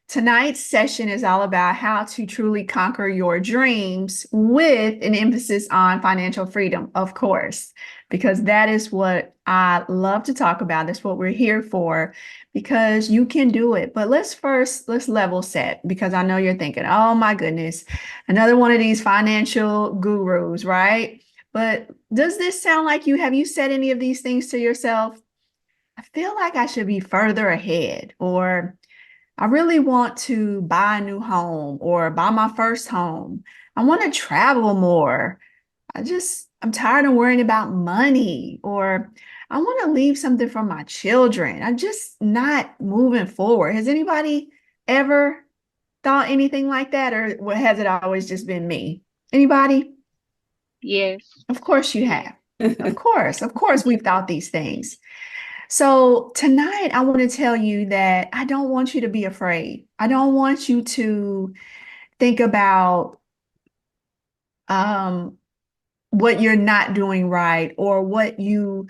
Tonight's session is all about how to truly conquer your dreams with an emphasis on financial freedom, of course, because that is what I love to talk about. That's what we're here for, because you can do it. But let's level set, because I know you're thinking, oh my goodness, another one of these financial gurus, right? But does this sound like you? Have you said any of these things to yourself? I feel like I should be further ahead, or I really want to buy a new home or buy my first home. I want to travel more. I'm tired of worrying about money, or I want to leave something for my children. I'm just not moving forward. Has anybody ever thought anything like that, or has it always just been me? Anybody? Yes. Of course you have. Of course, we've thought these things. So tonight, I want to tell you that I don't want you to be afraid. I don't want you to think about um, what you're not doing right, or what you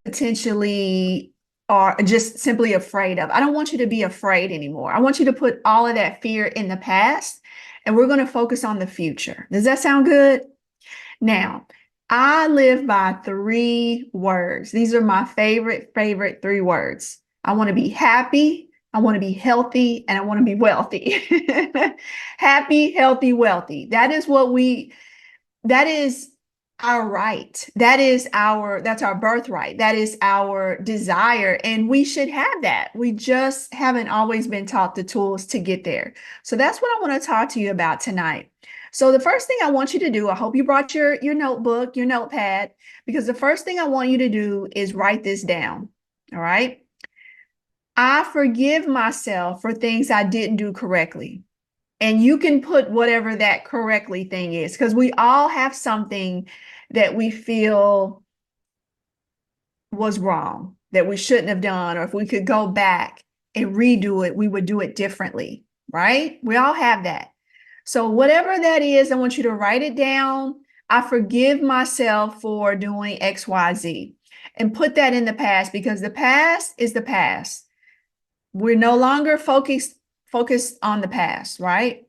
potentially are just simply afraid of. I don't want you to be afraid anymore. I want you to put all of that fear in the past, and we're going to focus on the future. Does that sound good? Now, I live by three words. These are my favorite three words. I want to be happy, I want to be healthy, and I want to be wealthy. Happy, healthy, wealthy. That is our right. That's our birthright. That is our desire. And we should have that. We just haven't always been taught the tools to get there. So that's what I want to talk to you about tonight. So the first thing I want you to do, I hope you brought your notebook, your notepad, because the first thing I want you to do is write this down. All right. I forgive myself for things I didn't do correctly. And you can put whatever that correctly thing is, because we all have something that we feel was wrong, that we shouldn't have done, or if we could go back and redo it, we would do it differently, right? We all have that. So, whatever that is, I want you to write it down. I forgive myself for doing XYZ, and put that in the past, because the past is the past. We're no longer focused on the past, right?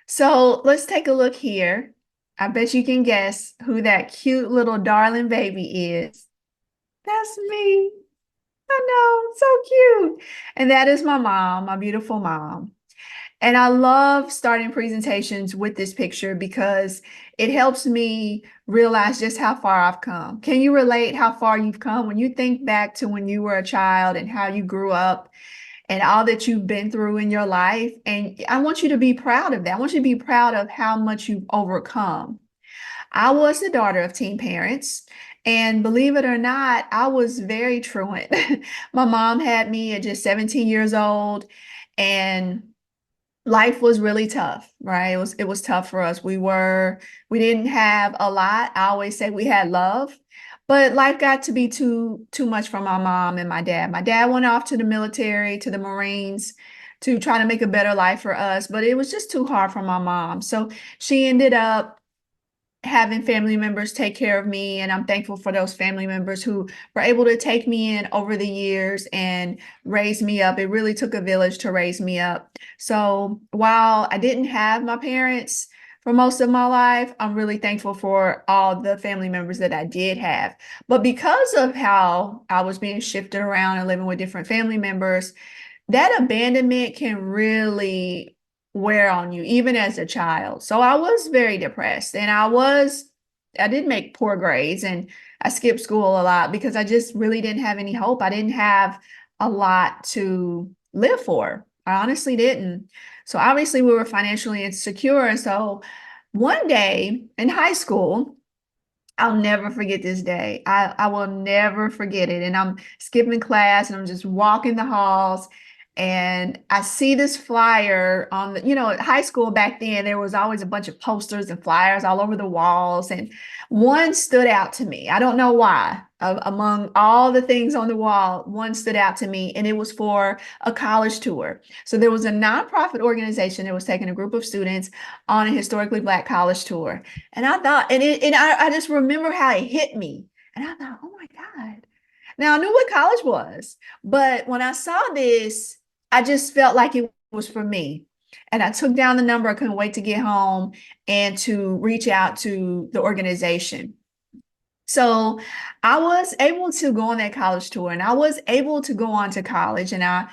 So let's take a look here. I bet you can guess who that cute little darling baby is. That's me. I know, so cute. And that is my mom, my beautiful mom. And I love starting presentations with this picture, because it helps me realize just how far I've come. Can you relate how far you've come when you think back to when you were a child and how you grew up and all that you've been through in your life? And I want you to be proud of that. I want you to be proud of how much you've overcome. I was the daughter of teen parents. And believe it or not, I was very truant. My mom had me at just 17 years old, and life was really tough, right? It was tough for us. We didn't have a lot. I always say we had love, but life got to be too much for my mom and my dad. My dad went off to the military, to the Marines, to try to make a better life for us, but it was just too hard for my mom. So she ended up having family members take care of me, and I'm thankful for those family members who were able to take me in over the years and raise me up. It really took a village to raise me up. So while I didn't have my parents for most of my life, I'm really thankful for all the family members that I did have. But because of how I was being shifted around and living with different family members, that abandonment can really wear on you, even as a child. So I was very depressed, and I did make poor grades, and I skipped school a lot because I just really didn't have any hope. I didn't have a lot to live for. I honestly didn't. So obviously we were financially insecure. And so one day in high school, I'll never forget this day. I will never forget it. And I'm skipping class, and I'm just walking the halls, and I see this flyer on at high school back then, there was always a bunch of posters and flyers all over the walls. And one stood out to me. I don't know why. Among all the things on the wall, one stood out to me, and it was for a college tour. So there was a nonprofit organization that was taking a group of students on a historically Black college tour. And I thought, I just remember how it hit me. And I thought, oh my God. Now I knew what college was, but when I saw this, I just felt like it was for me. And I took down the number. I couldn't wait to get home and to reach out to the organization. So I was able to go on that college tour, and I was able to go on to college, and I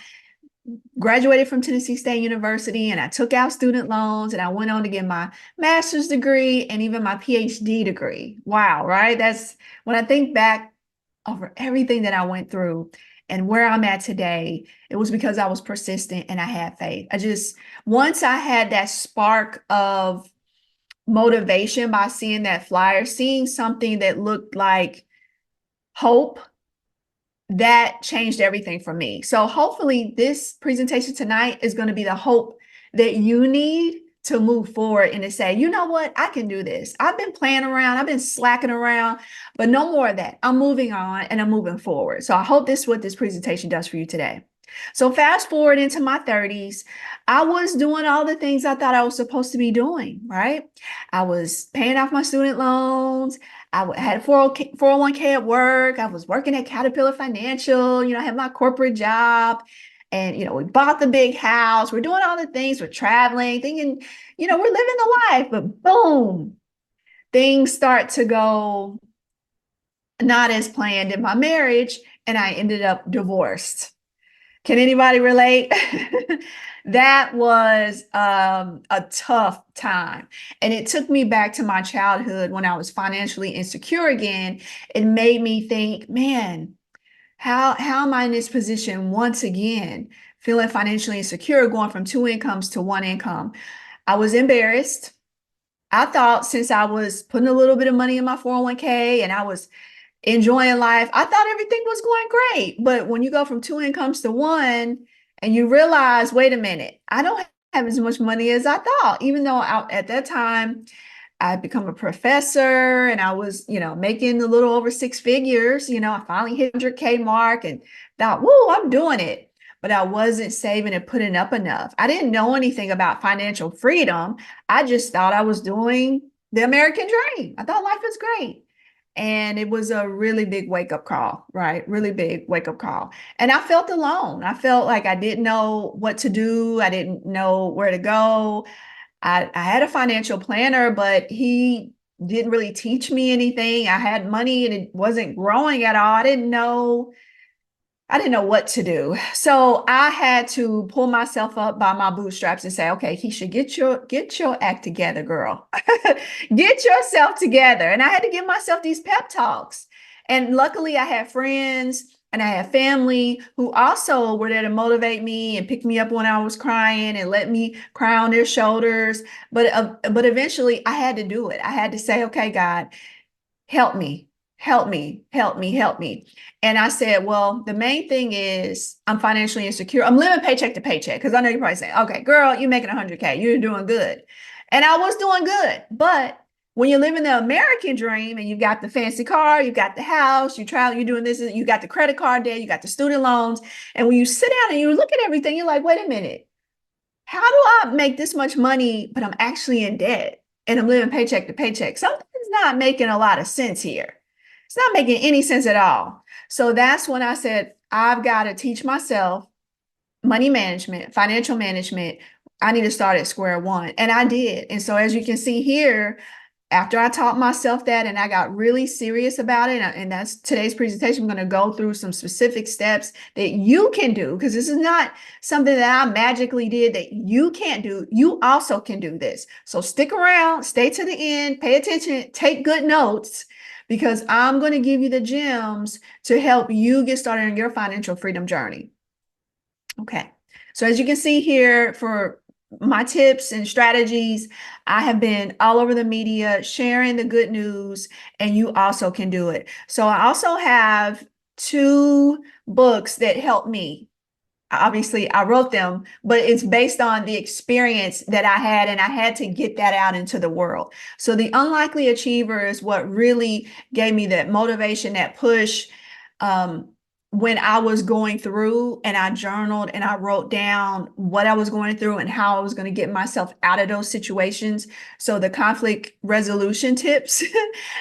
graduated from Tennessee State University, and I took out student loans, and I went on to get my master's degree and even my Ph.D. degree. Wow, right? That's when I think back over everything that I went through and where I'm at today, it was because I was persistent and I had faith. Once I had that spark of motivation by seeing that flyer, seeing something that looked like hope, that changed everything for me. So hopefully this presentation tonight is going to be the hope that you need to move forward and to say, you know what, I can do this. I've been playing around, I've been slacking around, but no more of that. I'm moving on and I'm moving forward. So I hope this is what this presentation does for you today. So fast forward into my 30s, I was doing all the things I thought I was supposed to be doing, right? I was paying off my student loans. I had a 401k at work. I was working at Caterpillar Financial. I had my corporate job. And, we bought the big house. We're doing all the things. We're traveling, thinking, we're living the life. But boom, things start to go not as planned in my marriage. And I ended up divorced. Can anybody relate? That was a tough time. And it took me back to my childhood when I was financially insecure again. It made me think, man, how am I in this position once again, feeling financially insecure, going from two incomes to one income? I was embarrassed. I thought since I was putting a little bit of money in my 401k and I was enjoying life, I thought everything was going great. But when you go from two incomes to one and you realize, wait a minute, I don't have as much money as I thought, even though at that time I had become a professor and I was, making a little over six figures. I finally hit 100K mark and thought, whoa, I'm doing it. But I wasn't saving and putting up enough. I didn't know anything about financial freedom. I just thought I was doing the American dream. I thought life was great. And it was a really big wake up call, right? Really big wake up call. And I felt alone. I felt like I didn't know what to do. I didn't know where to go. I had a financial planner, but he didn't really teach me anything. I had money and it wasn't growing at all. I didn't know what to do. So I had to pull myself up by my bootstraps and say, okay, Kisha, get your act together, girl. Get yourself together. And I had to give myself these pep talks. And luckily I had friends and I had family who also were there to motivate me and pick me up when I was crying and let me cry on their shoulders. But eventually I had to do it. I had to say, okay, God, help me, help me, help me, help me. And I said, well, the main thing is I'm financially insecure. I'm living paycheck to paycheck because I know you're probably saying, okay, girl, you're making 100K. You're doing good. And I was doing good. But when you're living the American dream and you've got the fancy car, you've got the house, you travel, you're doing this, you got the credit card debt, you got the student loans. And when you sit down and you look at everything, you're like, wait a minute, how do I make this much money, but I'm actually in debt and I'm living paycheck to paycheck? Something's not making a lot of sense here. It's not making any sense at all. So that's when I said, I've got to teach myself money management, financial management. I need to start at square one. And I did. And so as you can see here, after I taught myself that and I got really serious about it, and that's today's presentation, I'm going to go through some specific steps that you can do, because this is not something that I magically did that you can't do. You also can do this. So stick around, stay to the end, pay attention, take good notes, because I'm going to give you the gems to help you get started on your financial freedom journey. Okay. So as you can see here, for my tips and strategies, I have been all over the media sharing the good news, and you also can do it. So I also have two books that help me. Obviously, I wrote them, but it's based on the experience that I had, and I had to get that out into the world. So The Unlikely Achiever is what really gave me that motivation, that push, when I was going through and I journaled and I wrote down what I was going through and how I was going to get myself out of those situations. So the conflict resolution tips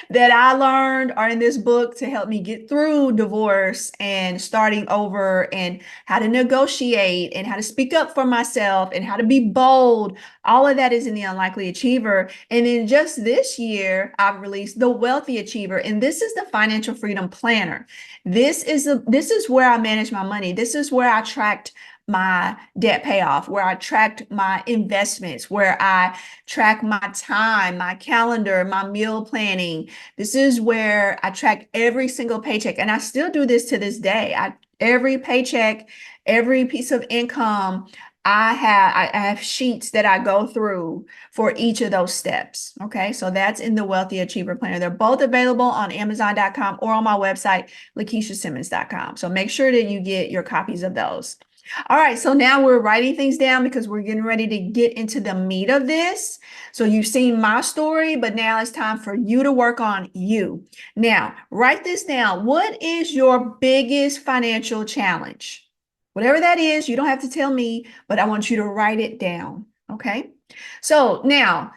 that I learned are in this book to help me get through divorce and starting over, and how to negotiate and how to speak up for myself and how to be bold. All of that is in the Unlikely Achiever. And then just this year, I've released the Wealthy Achiever, and this is the Financial Freedom Planner. This is where I manage my money. This is where I tracked my debt payoff, where I tracked my investments, where I track my time, my calendar, my meal planning. This is where I track every single paycheck. And I still do this to this day. Every paycheck, every piece of income, I have sheets that I go through for each of those steps. Okay. So that's in the Wealthy Achiever Planner. They're both available on Amazon.com or on my website, LakishaSimmons.com. So make sure that you get your copies of those. All right, so now we're writing things down because we're getting ready to get into the meat of this. So you've seen my story, but now it's time for you to work on you. Now, write this down. What is your biggest financial challenge? Whatever that is, you don't have to tell me, but I want you to write it down, okay? So now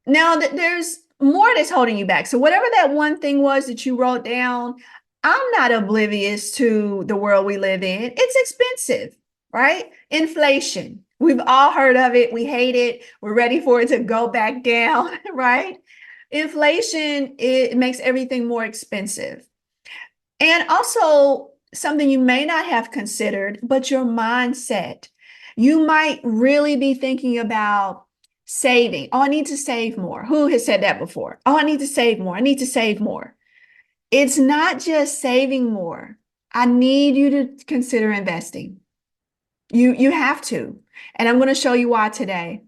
that there's more that's holding you back. So whatever that one thing was that you wrote down, I'm not oblivious to the world we live in. It's expensive, right? Inflation. We've all heard of it. We hate it. We're ready for it to go back down, right? Inflation, it makes everything more expensive. And also something you may not have considered, but your mindset. You might really be thinking about saving. Oh, I need to save more. Who has said that before? Oh, I need to save more. I need to save more. It's not just saving more. I need you to consider investing. You have to. And I'm going to show you why today.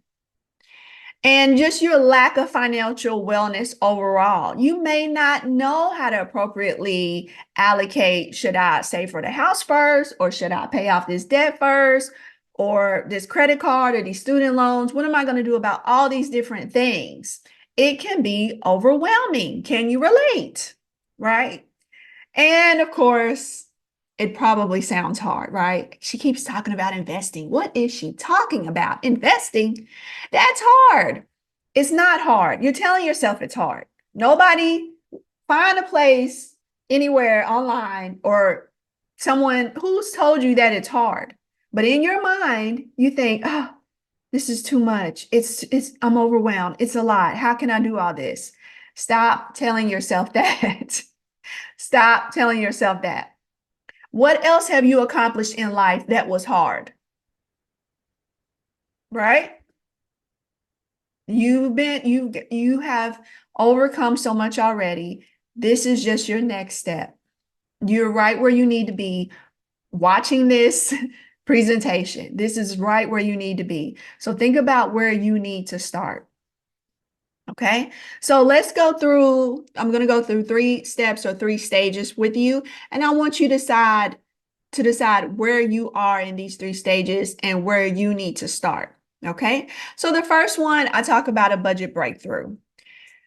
And just your lack of financial wellness overall. You may not know how to appropriately allocate. Should I save for the house first, or should I pay off this debt first, or this credit card, or these student loans? What am I going to do about all these different things? It can be overwhelming. Can you relate? Right? And of course, it probably sounds hard, right? She keeps talking about investing. What is she talking about? Investing? That's hard. It's not hard. You're telling yourself it's hard. Nobody, find a place anywhere online or someone who's told you that it's hard. But in your mind, you think, oh, this is too much. I'm overwhelmed. It's a lot. How can I do all this? Stop telling yourself that. Stop telling yourself that. What else have you accomplished in life that was hard? Right? You have overcome so much already. This is just your next step. You're right where you need to be watching this presentation. This is right where you need to be. So think about where you need to start. Okay, so let's go through, I'm going to go through 3 steps or 3 stages with you, and I want you to decide where you are in these 3 stages and where you need to start. Okay, so the first one, I talk about a budget breakthrough,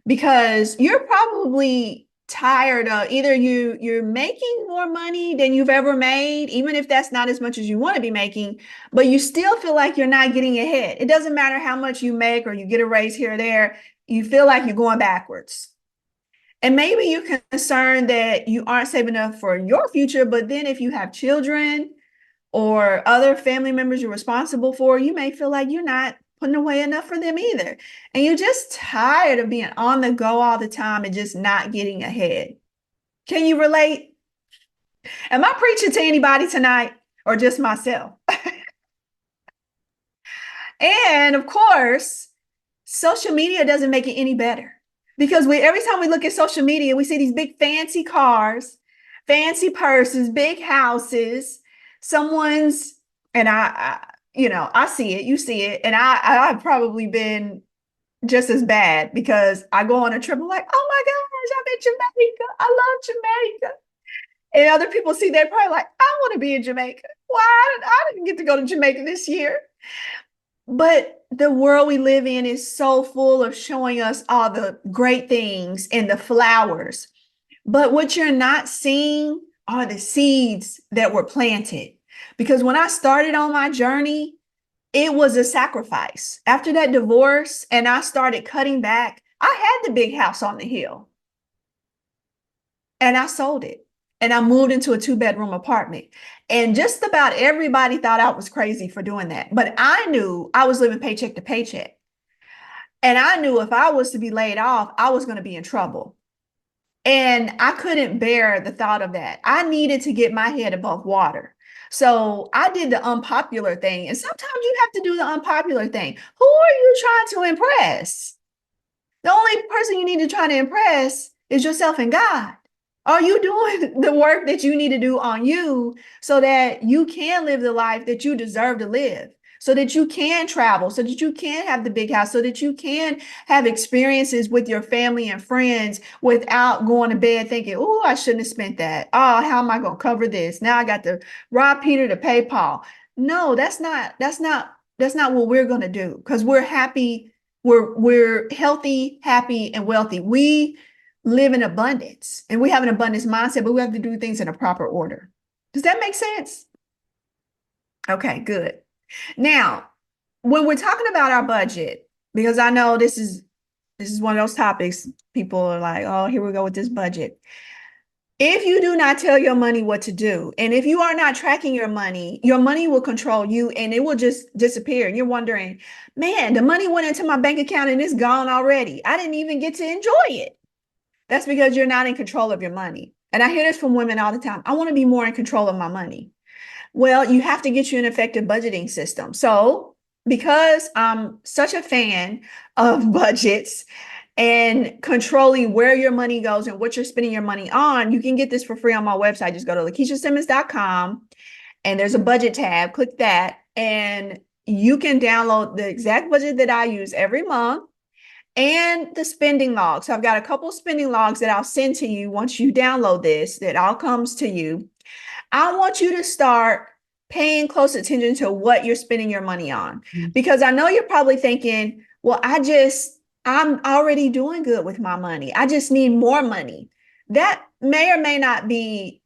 because you're probably tired of either you're making more money than you've ever made, even if that's not as much as you want to be making, but you still feel like you're not getting ahead. It doesn't matter how much you make or you get a raise here or there, you feel like you're going backwards. And maybe you're concerned that you aren't saving enough for your future, but then if you have children or other family members you're responsible for, you may feel like you're not putting away enough for them either. And you're just tired of being on the go all the time and just not getting ahead. Can you relate? Am I preaching to anybody tonight or just myself? And of course, social media doesn't make it any better, because every time we look at social media, we see these big fancy cars, fancy purses, big houses, someone's, and I see it, you see it, and I've probably been just as bad, because I go on a trip, I'm like, oh my gosh, I'm in Jamaica. I love Jamaica. And other people see, they're probably like, I want to be in Jamaica. Why? I didn't get to go to Jamaica this year. But the world we live in is so full of showing us all the great things and the flowers. But what you're not seeing are the seeds that were planted. Because when I started on my journey, it was a sacrifice. After that divorce, and I started cutting back, I had the big house on the hill and I sold it. And I moved into a 2-bedroom apartment. And just about everybody thought I was crazy for doing that. But I knew I was living paycheck to paycheck. And I knew if I was to be laid off, I was going to be in trouble. And I couldn't bear the thought of that. I needed to get my head above water. So I did the unpopular thing. And sometimes you have to do the unpopular thing. Who are you trying to impress? The only person you need to try to impress is yourself and God. Are you doing the work that you need to do on you so that you can live the life that you deserve to live? So that you can travel, so that you can have the big house, so that you can have experiences with your family and friends without going to bed thinking, oh, I shouldn't have spent that. Oh, how am I going to cover this? Now I got to rob Peter to pay Paul. No, that's not what we're going to do, because we're happy. We're healthy, happy, and wealthy. We live in abundance and we have an abundance mindset, but we have to do things in a proper order. Does that make sense? Okay, good. Now, when we're talking about our budget, because I know this is one of those topics people are like, oh, here we go with this budget. If you do not tell your money what to do, and if you are not tracking your money will control you and it will just disappear. And you're wondering, man, the money went into my bank account and it's gone already. I didn't even get to enjoy it. That's because you're not in control of your money. And I hear this from women all the time. I want to be more in control of my money. Well, you have to get you an effective budgeting system. So, because I'm such a fan of budgets and controlling where your money goes and what you're spending your money on, you can get this for free on my website. Just go to LakishaSimmons.com and there's a budget tab. Click that and you can download the exact budget that I use every month and the spending log. So I've got a couple spending logs that I'll send to you once you download this, that all comes to you. I want you to start paying close attention to what you're spending your money on, because I know you're probably thinking, well, I'm already doing good with my money. I just need more money. That may or may not be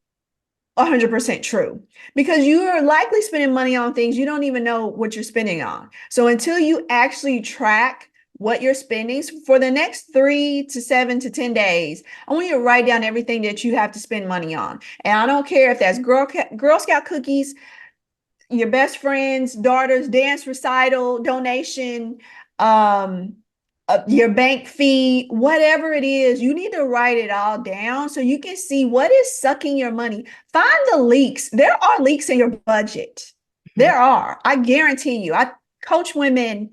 100% true, because you are likely spending money on things you don't even know what you're spending on. So until you actually track what you're spending for the next 3 to 7 to 10 days, I want you to write down everything that you have to spend money on. And I don't care if that's Girl Scout cookies, your best friend's daughter's dance recital donation, your bank fee, whatever it is, you need to write it all down so you can see what is sucking your money. Find the leaks. There are leaks in your budget. There are. I guarantee you. I coach women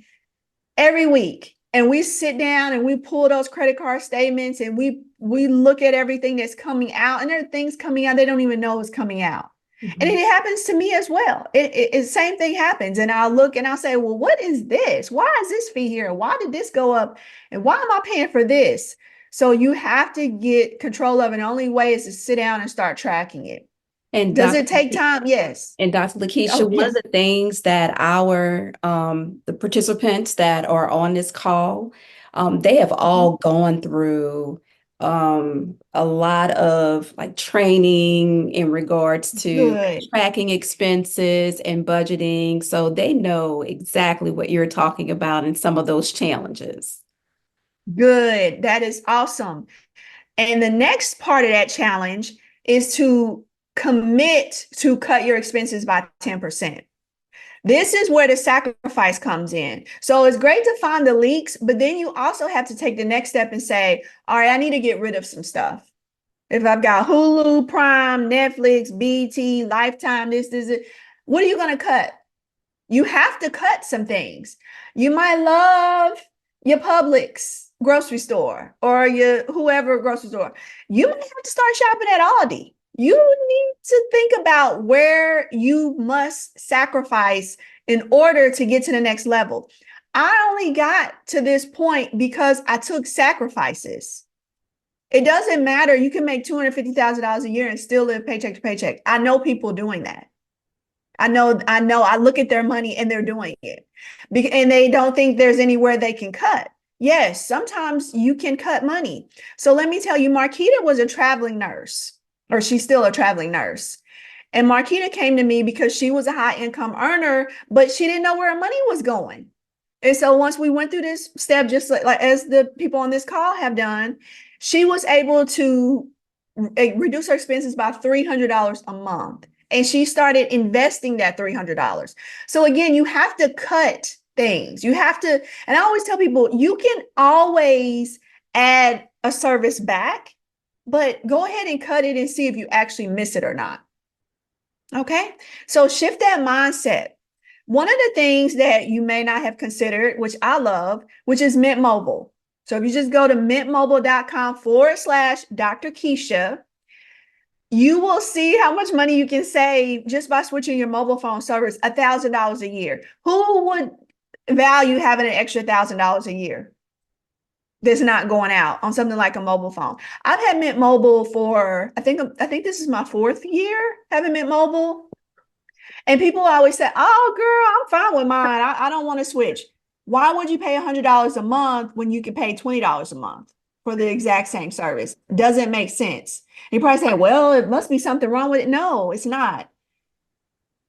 every week and we sit down and we pull those credit card statements and we look at everything that's coming out, and there are things coming out they don't even know is coming out. And it happens to me as well. Same thing happens. And I'll look and I'll say, well, what is this? Why is this fee here? Why did this go up? And why am I paying for this? So you have to get control of it. And the only way is to sit down and start tracking it. And does it take time? Yes. And Dr. Lakisha, one of the things that our the participants that are on this call, they have all gone through a lot of like training in regards to tracking expenses and budgeting. So they know exactly what you're talking about and some of those challenges. Good. That is awesome. And the next part of that challenge is to commit to cut your expenses by 10%. This is where the sacrifice comes in. So it's great to find the leaks, but then you also have to take the next step and say, all right, I need to get rid of some stuff. If I've got Hulu, Prime, Netflix, BT, Lifetime, this, what are you going to cut? You have to cut some things. You might love your Publix grocery store or your whoever grocery store. You might have to start shopping at Aldi. You need to think about where you must sacrifice in order to get to the next level. I only got to this point because I took sacrifices. It doesn't matter. You can make $250,000 a year and still live paycheck to paycheck. I know people doing that. I know. I look at their money and they're doing it. And they don't think there's anywhere they can cut. Yes, sometimes you can cut money. So let me tell you, Marquita was a traveling nurse. or she's still a traveling nurse. And Marquita came to me because she was a high income earner, but she didn't know where her money was going. And so once we went through this step, just like as the people on this call have done, she was able to reduce her expenses by $300 a month. And she started investing that $300. So again, you have to cut things. You have to, and I always tell people, you can always add a service back, but go ahead and cut it and see if you actually miss it or not. Okay, so shift that mindset. One of the things that you may not have considered, which I love, which is Mint Mobile. So if you just go to mintmobile.com/Dr. Kisha, you will see how much money you can save just by switching your mobile phone service, $1,000 a year. Who would value having an extra $1,000 a year that's not going out on something like a mobile phone? I've had Mint Mobile for, I think this is my 4th year having Mint Mobile. And people always say, oh, girl, I'm fine with mine. I don't want to switch. Why would you pay $100 a month when you can pay $20 a month for the exact same service? Doesn't make sense. You probably say, well, it must be something wrong with it. No, it's not.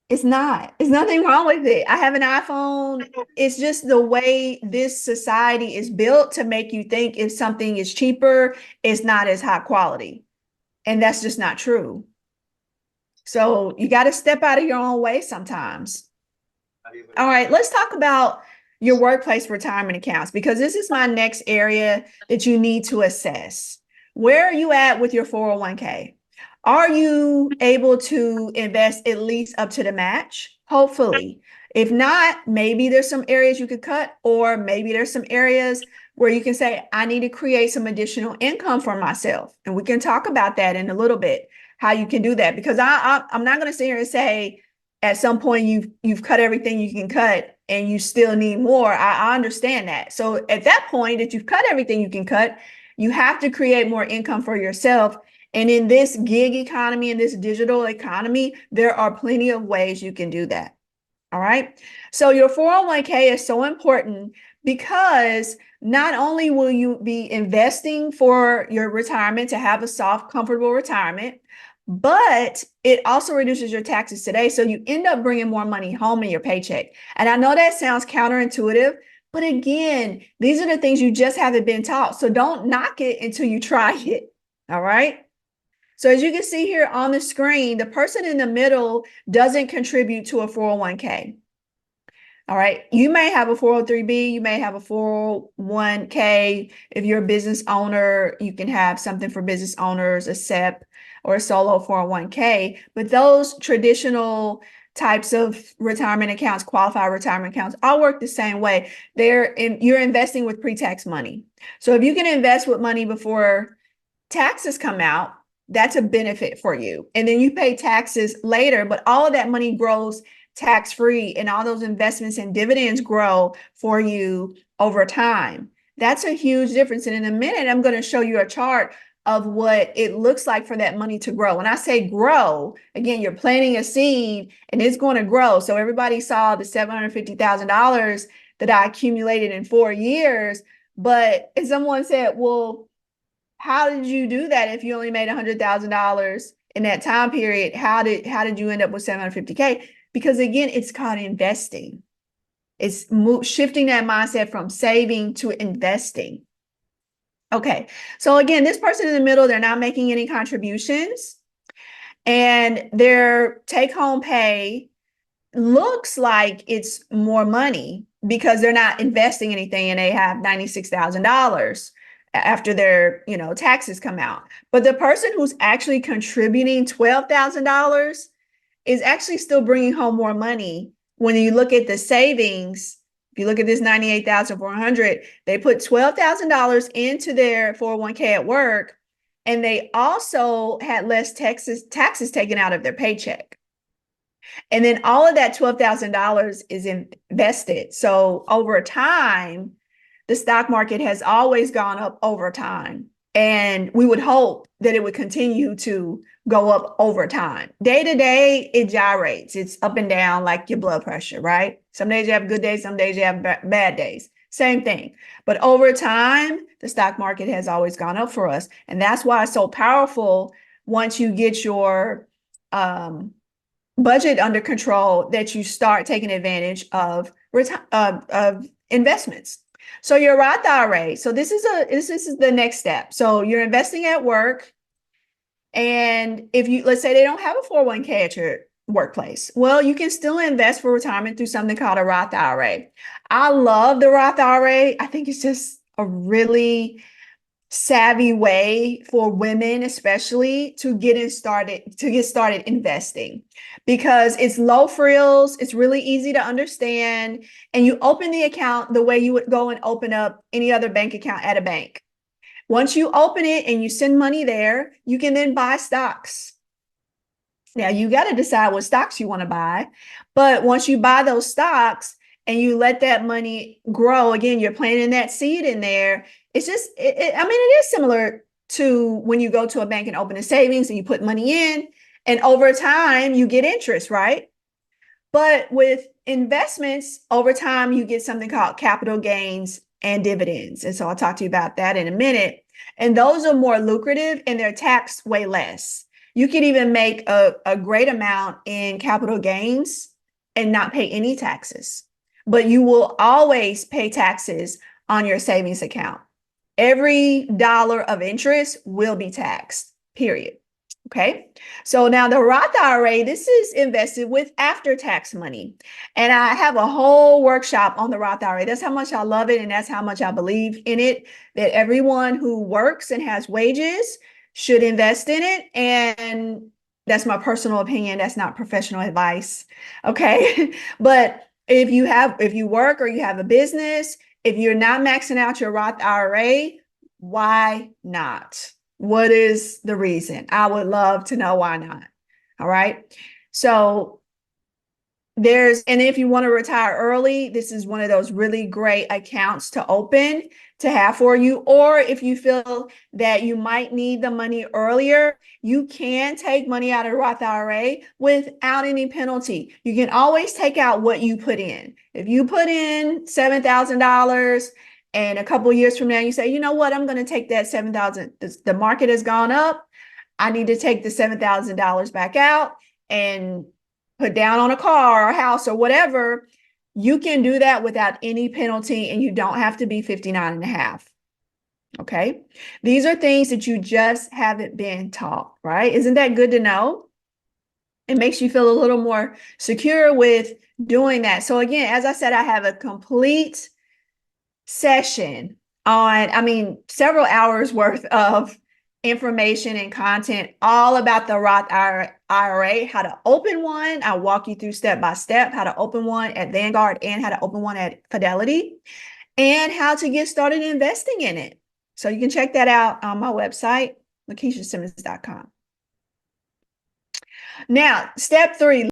It's not. There's nothing wrong with it. I have an iPhone. It's just the way this society is built to make you think if something is cheaper, it's not as high quality. And that's just not true. So you got to step out of your own way sometimes. All right, let's talk about your workplace retirement accounts, because this is my next area that you need to assess. Where are you at with your 401k? Are you able to invest at least up to the match? Hopefully. If not, maybe there's some areas you could cut, or maybe there's some areas where you can say, I need to create some additional income for myself. And we can talk about that in a little bit, how you can do that, because I'm not going to sit here and say at some point you've cut everything you can cut and you still need more. I understand that. So at that point that you've cut everything you can cut, you have to create more income for yourself. And in this gig economy, in this digital economy, there are plenty of ways you can do that. All right. So your 401k is so important because not only will you be investing for your retirement to have a soft, comfortable retirement, but it also reduces your taxes today. So you end up bringing more money home in your paycheck. And I know that sounds counterintuitive, but again, these are the things you just haven't been taught. So don't knock it until you try it. All right. So as you can see here on the screen, the person in the middle doesn't contribute to a 401k. All right. You may have a 403b, you may have a 401k. If you're a business owner, you can have something for business owners, a SEP or a solo 401k. But those traditional types of retirement accounts, qualified retirement accounts, all work the same way. You're investing with pre-tax money. So if you can invest with money before taxes come out, that's a benefit for you. And then you pay taxes later, but all of that money grows tax-free, and all those investments and dividends grow for you over time. That's a huge difference. And in a minute, I'm going to show you a chart of what it looks like for that money to grow. When I say grow, again, you're planting a seed and it's going to grow. So everybody saw the $750,000 that I accumulated in 4 years. But if someone said, well, how did you do that if you only made $100,000 in that time period? How did you end up with 750K? Because again, it's called investing. It's shifting that mindset from saving to investing. Okay, so again, this person in the middle, they're not making any contributions, and their take-home pay looks like it's more money because they're not investing anything and they have $96,000 after their, taxes come out. But the person who's actually contributing $12,000 is actually still bringing home more money. When you look at the savings, if you look at this 98,400, they put $12,000 into their 401k at work, and they also had less taxes taken out of their paycheck. And then all of that $12,000 is invested. So over time, the stock market has always gone up over time. And we would hope that it would continue to go up over time. Day to day, it gyrates. It's up and down like your blood pressure, right? Some days you have good days, some days you have bad days. Same thing. But over time, the stock market has always gone up for us. And that's why it's so powerful once you get your budget under control, that you start taking advantage of investments. So your Roth IRA. So this is the next step. So you're investing at work, and if you, let's say they don't have a 401k at your workplace, well, you can still invest for retirement through something called a Roth IRA. I love the Roth IRA. I think it's just a really savvy way for women, especially, to get started investing, because it's low frills, it's really easy to understand, and you open the account the way you would go and open up any other bank account at a bank. Once you open it and you send money there, you can then buy stocks. Now you got to decide what stocks you want to buy, but once you buy those stocks and you let that money grow, again, you're planting that seed in there. It's just, I mean, it is similar to when you go to a bank and open a savings and you put money in, and over time you get interest, right? But with investments, over time, you get something called capital gains and dividends. And so I'll talk to you about that in a minute. And those are more lucrative and they're taxed way less. You can even make a great amount in capital gains and not pay any taxes, but you will always pay taxes on your savings account. Every dollar of interest will be taxed, period. Okay, so now the Roth IRA, this is invested with after-tax money. And I have a whole workshop on the Roth IRA. That's how much I love it, and that's how much I believe in it, that everyone who works and has wages should invest in it. And that's my personal opinion. That's not professional advice. Okay, but if you work or you have a business, if you're not maxing out your Roth IRA, why not? What is the reason? I would love to know why not. All right. So and if you want to retire early, this is one of those really great accounts to open, to have for you. Or if you feel that you might need the money earlier, you can take money out of Roth IRA without any penalty. You can always take out what you put in. If you put in $7,000 and a couple of years from now, you say, you know what, I'm going to take that $7,000. The market has gone up. I need to take the $7,000 back out and put down on a car or a house or whatever. You can do that without any penalty, and you don't have to be 59 and a half. Okay. These are things that you just haven't been taught, right? Isn't that good to know? It makes you feel a little more secure with doing that. So again, as I said, I have a complete session on, several hours worth of information and content all about the Roth IRA, how to open one. I'll walk you through step by step how to open one at Vanguard and how to open one at Fidelity, and how to get started investing in it. So you can check that out on my website, LakishaSimmons.com. Now, step 3.